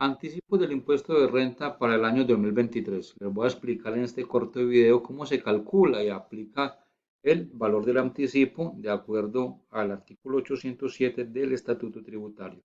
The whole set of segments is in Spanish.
Anticipo del impuesto de renta para el año 2023. Les voy a explicar en este corto video cómo se calcula y aplica el valor del anticipo de acuerdo al artículo 807 del Estatuto Tributario.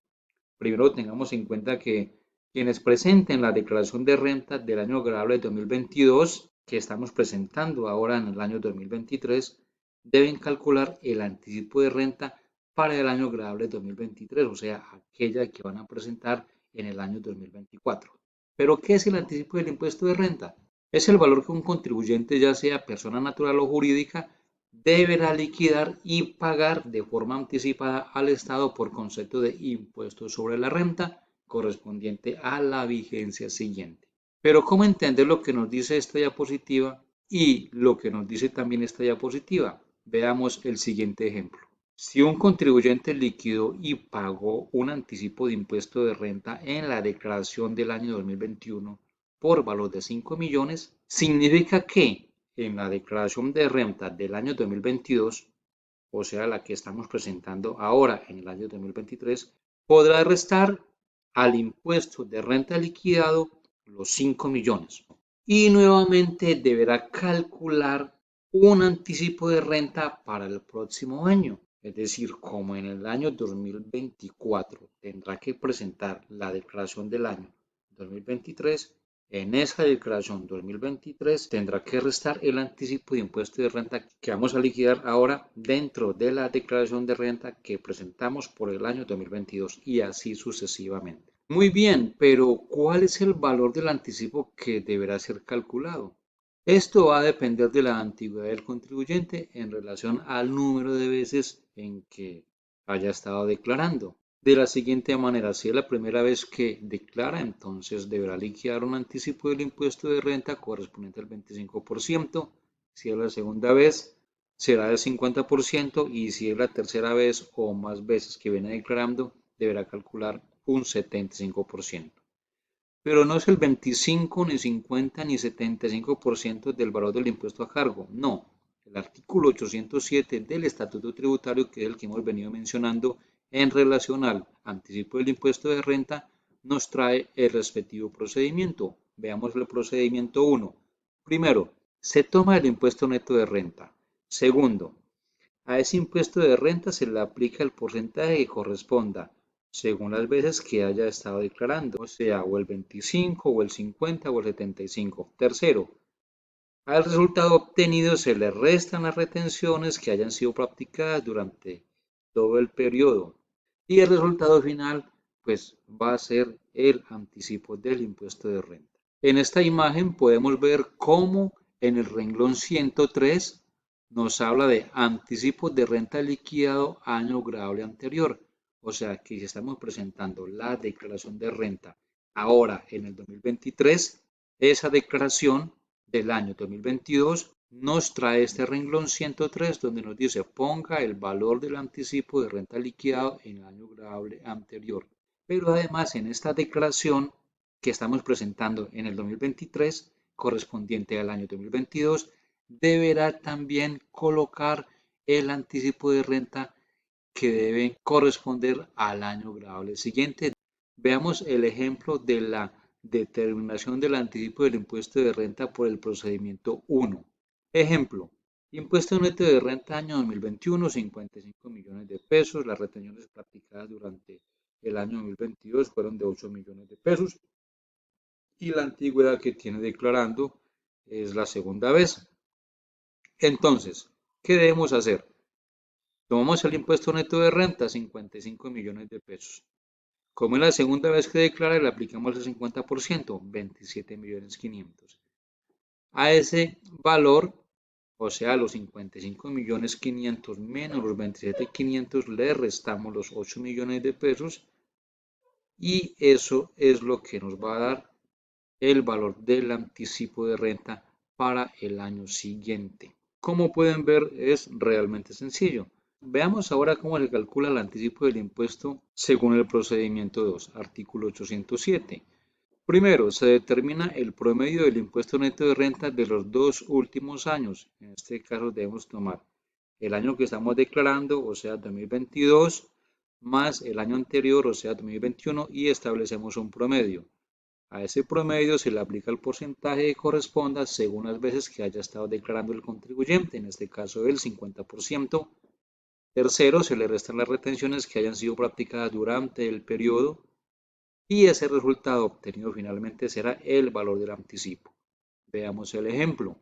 Primero tengamos en cuenta que quienes presenten la declaración de renta del año agradable de 2022, que estamos presentando ahora en el año 2023, deben calcular el anticipo de renta para el año agradable 2023, o sea, aquella que van a presentar en el año 2024. ¿Pero qué es el anticipo del impuesto de renta? Es el valor que un contribuyente, ya sea persona natural o jurídica, deberá liquidar y pagar de forma anticipada al Estado por concepto de impuesto sobre la renta correspondiente a la vigencia siguiente. Pero ¿cómo entender lo que nos dice esta diapositiva y lo que nos dice también esta diapositiva? Veamos el siguiente ejemplo. Si un contribuyente liquidó y pagó un anticipo de impuesto de renta en la declaración del año 2021 por valor de 5 millones, significa que en la declaración de renta del año 2022, o sea, la que estamos presentando ahora en el año 2023, podrá restar al impuesto de renta liquidado los 5 millones y nuevamente deberá calcular un anticipo de renta para el próximo año. Es decir, como en el año 2024 tendrá que presentar la declaración del año 2023, en esa declaración 2023 tendrá que restar el anticipo de impuesto de renta que vamos a liquidar ahora dentro de la declaración de renta que presentamos por el año 2022 y así sucesivamente. Muy bien, pero ¿cuál es el valor del anticipo que deberá ser calculado? Esto va a depender de la antigüedad del contribuyente en relación al número de veces en que haya estado declarando. De la siguiente manera, si es la primera vez que declara, entonces deberá liquidar un anticipo del impuesto de renta correspondiente al 25%. Si es la segunda vez, será del 50% y si es la tercera vez o más veces que viene declarando, deberá calcular un 75%. Pero no es el 25, ni 50, ni 75% del valor del impuesto a cargo. No. El artículo 807 del Estatuto Tributario, que es el que hemos venido mencionando en relación al anticipo del impuesto de renta, nos trae el respectivo procedimiento. Veamos el procedimiento 1. Primero, se toma el impuesto neto de renta. Segundo, a ese impuesto de renta se le aplica el porcentaje que corresponda, según las veces que haya estado declarando, o sea, o el 25, o el 50, o el 75. Tercero, al resultado obtenido se le restan las retenciones que hayan sido practicadas durante todo el periodo. Y el resultado final, pues, va a ser el anticipo del impuesto de renta. En esta imagen podemos ver cómo en el renglón 103 nos habla de anticipo de renta liquidado año grabable anterior. O sea que si estamos presentando la declaración de renta ahora en el 2023, esa declaración del año 2022 nos trae este renglón 103 donde nos dice ponga el valor del anticipo de renta liquidado en el año grabable anterior. Pero además en esta declaración que estamos presentando en el 2023, correspondiente al año 2022, deberá también colocar el anticipo de renta que debe corresponder al año grabable siguiente. Veamos el ejemplo de la determinación del anticipo del impuesto de renta por el procedimiento 1. Ejemplo, impuesto neto de renta año 2021, 55 millones de pesos. Las retenciones practicadas durante el año 2022 fueron de 8 millones de pesos y la antigüedad que tiene declarando es la segunda vez. Entonces, ¿qué debemos hacer? Tomamos el impuesto neto de renta, 55 millones de pesos. Como es la segunda vez que declara, le aplicamos el 50%, 27 millones 500. A ese valor, o sea, los 55 millones 500 menos los 27 500, le restamos los 8 millones de pesos y eso es lo que nos va a dar el valor del anticipo de renta para el año siguiente. Como pueden ver, es realmente sencillo. Veamos ahora cómo se calcula el anticipo del impuesto según el procedimiento 2, artículo 807. Primero, se determina el promedio del impuesto neto de renta de los dos últimos años. En este caso debemos tomar el año que estamos declarando, o sea, 2022, más el año anterior, o sea 2021, y establecemos un promedio. A ese promedio se le aplica el porcentaje que corresponda según las veces que haya estado declarando el contribuyente, en este caso el 50%. Tercero, se le restan las retenciones que hayan sido practicadas durante el periodo y ese resultado obtenido finalmente será el valor del anticipo. Veamos el ejemplo.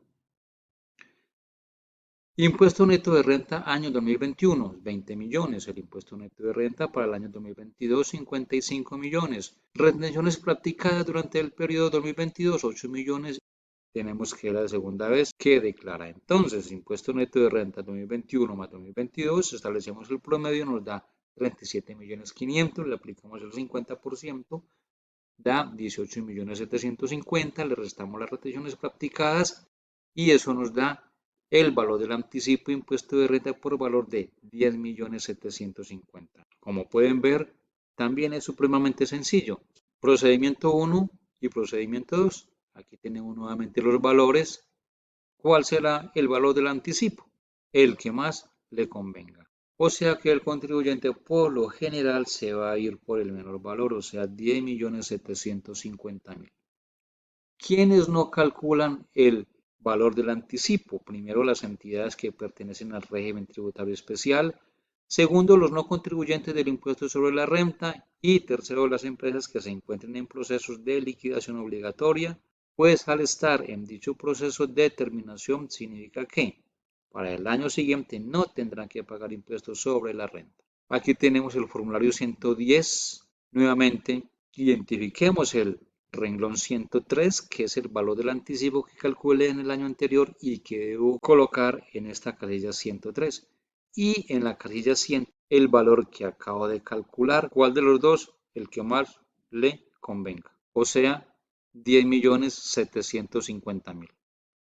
Impuesto neto de renta año 2021, 20 millones. El impuesto neto de renta para el año 2022, 55 millones. Retenciones practicadas durante el periodo 2022, 8 millones. Tenemos que la segunda vez que declara. Entonces, impuesto neto de renta 2021 más 2022, establecemos el promedio, nos da 37 millones 500, le aplicamos el 50%, da 18 millones 750, le restamos las retenciones practicadas y eso nos da el valor del anticipo de impuesto de renta por valor de 10 millones 750. Como pueden ver, también es supremamente sencillo. Procedimiento 1 y procedimiento 2. Aquí tenemos nuevamente los valores. ¿Cuál será el valor del anticipo? El que más le convenga. O sea que el contribuyente por lo general se va a ir por el menor valor, o sea 10.750.000. ¿Quiénes no calculan el valor del anticipo? Primero, las entidades que pertenecen al régimen tributario especial. Segundo, los no contribuyentes del impuesto sobre la renta. Y tercero, las empresas que se encuentren en procesos de liquidación obligatoria. Pues al estar en dicho proceso de terminación significa que para el año siguiente no tendrán que pagar impuestos sobre la renta. Aquí tenemos el formulario 110. Nuevamente, identifiquemos el renglón 103, que es el valor del anticipo que calculé en el año anterior y que debo colocar en esta casilla 103. Y en la casilla 100, el valor que acabo de calcular. ¿Cuál de los dos? El que más le convenga. O sea, 10.750.000.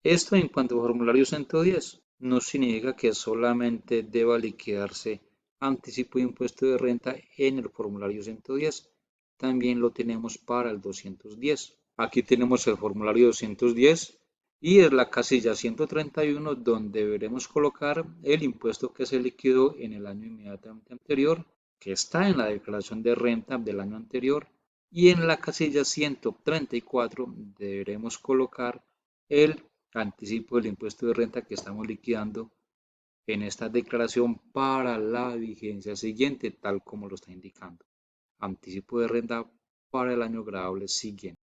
Esto en cuanto al formulario 110 no significa que solamente deba liquidarse anticipo de impuesto de renta en el formulario 110. También lo tenemos para el 210. Aquí tenemos el formulario 210 y es la casilla 131 donde deberemos colocar el impuesto que se liquidó en el año inmediatamente anterior, que está en la declaración de renta del año anterior, y en la casilla 134 deberemos colocar el anticipo del impuesto de renta que estamos liquidando en esta declaración para la vigencia siguiente, tal como lo está indicando. Anticipo de renta para el año gravable siguiente.